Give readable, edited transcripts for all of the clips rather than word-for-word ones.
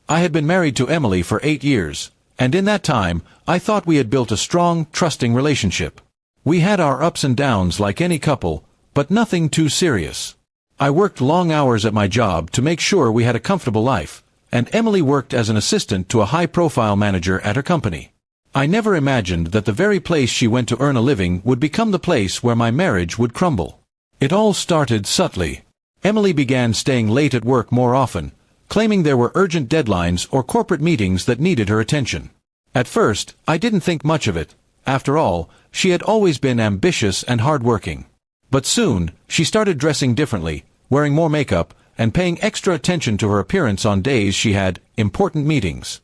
I had been married to Emily for 8 years, and in that time, I thought we had built a strong, trusting relationship. We had our ups and downs like any couple, but nothing too serious. I worked long hours at my job to make sure we had a comfortable life, and Emily worked as an assistant to a high-profile manager at her company. I never imagined that the very place she went to earn a living would become the place where my marriage would crumble. It all started subtly. Emily began staying late at work more often, claiming there were urgent deadlines or corporate meetings that needed her attention. At first, I didn't think much of it. After all, she had always been ambitious and hard-working. But soon, she started dressing differently, wearing more makeup, and paying extra attention to her appearance on days she had important meetings.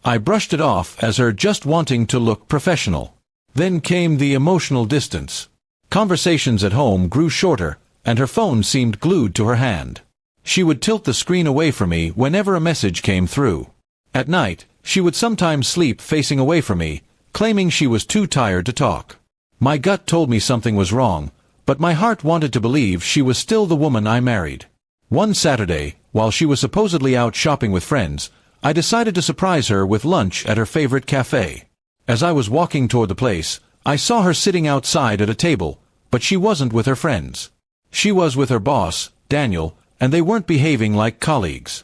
I brushed it off as her just wanting to look professional. Then came the emotional distance. Conversations at home grew shorter, and her phone seemed glued to her hand. She would tilt the screen away from me whenever a message came through. At night, she would sometimes sleep facing away from me, claiming she was too tired to talk. My gut told me something was wrong, but my heart wanted to believe she was still the woman I married. One Saturday, while she was supposedly out shopping with friends, I decided to surprise her with lunch at her favorite cafe. As I was walking toward the place, I saw her sitting outside at a table, but she wasn't with her friends. She was with her boss, Daniel, and they weren't behaving like colleagues.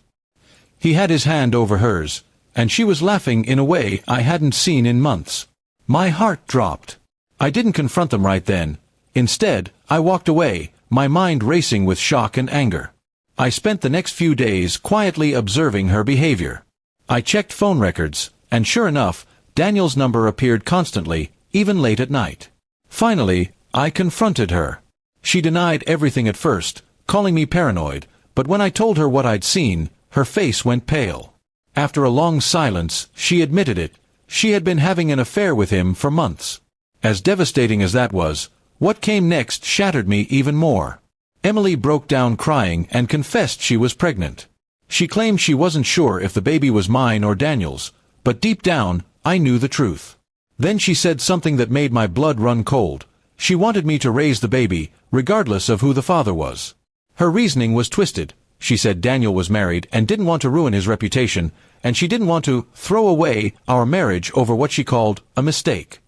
He had his hand over hers, and she was laughing in a way I hadn't seen in months. My heart dropped. I didn't confront them right then. Instead, I walked away, my mind racing with shock and anger. I spent the next few days quietly observing her behavior. I checked phone records, and sure enough, Daniel's number appeared constantly, even late at night. Finally, I confronted her. She denied everything at first, calling me paranoid, but when I told her what I'd seen, her face went pale. After a long silence, she admitted it. She had been having an affair with him for months. As devastating as that was, what came next shattered me even more. Emily broke down crying and confessed she was pregnant. She claimed she wasn't sure if the baby was mine or Daniel's, but deep down, I knew the truth. Then she said something that made my blood run cold. She wanted me to raise the baby, regardless of who the father was. Her reasoning was twisted. She said Daniel was married and didn't want to ruin his reputation, and she didn't want to throw away our marriage over what she called a mistake.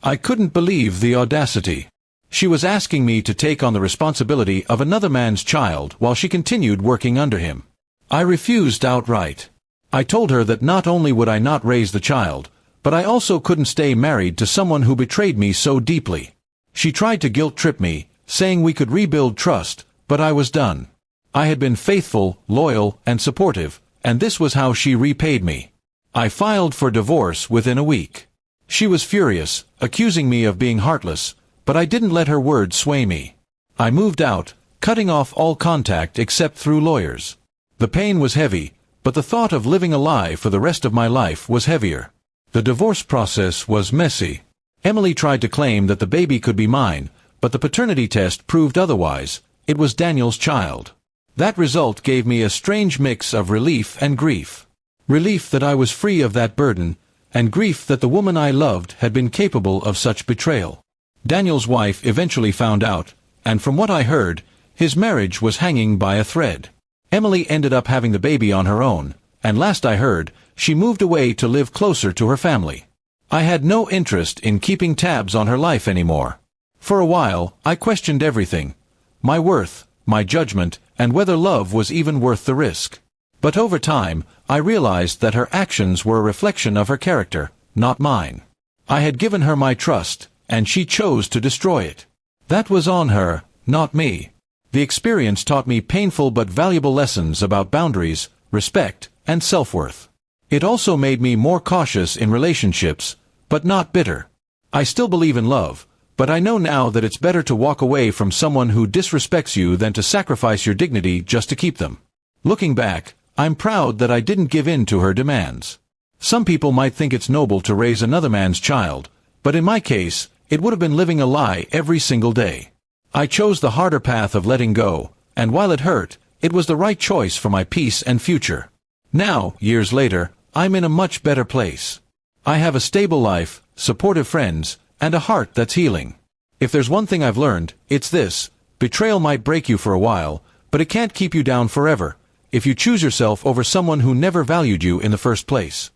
I couldn't believe the audacity. She was asking me to take on the responsibility of another man's child while she continued working under him. I refused outright. I told her that not only would I not raise the child, but I also couldn't stay married to someone who betrayed me so deeply. She tried to guilt-trip me, saying we could rebuild trust, but I was done. I had been faithful, loyal, and supportive, and this was how she repaid me. I filed for divorce within a week. She was furious, accusing me of being heartless, but I didn't let her words sway me. I moved out, cutting off all contact except through lawyers. The pain was heavy, but the thought of living a lie for the rest of my life was heavier. The divorce process was messy. Emily tried to claim that the baby could be mine, but the paternity test proved otherwise. It was Daniel's child. That result gave me a strange mix of relief and grief. Relief that I was free of that burden, and grief that the woman I loved had been capable of such betrayal. Daniel's wife eventually found out, and from what I heard, his marriage was hanging by a thread. Emily ended up having the baby on her own, and last I heard, she moved away to live closer to her family. I had no interest in keeping tabs on her life anymore. For a while, I questioned everything. My worth, my judgment, and whether love was even worth the risk. But over time, I realized that her actions were a reflection of her character, not mine. I had given her my trust, and she chose to destroy it. That was on her, not me. The experience taught me painful but valuable lessons about boundaries, respect, and self-worth. It also made me more cautious in relationships, but not bitter. I still believe in love, but I know now that it's better to walk away from someone who disrespects you than to sacrifice your dignity just to keep them. Looking back, I'm proud that I didn't give in to her demands. Some people might think it's noble to raise another man's child, but in my case, it would have been living a lie every single day. I chose the harder path of letting go, and while it hurt, it was the right choice for my peace and future. Now, years later, I'm in a much better place. I have a stable life, supportive friends, and a heart that's healing. If there's one thing I've learned, it's this: betrayal might break you for a while, but it can't keep you down forever, if you choose yourself over someone who never valued you in the first place.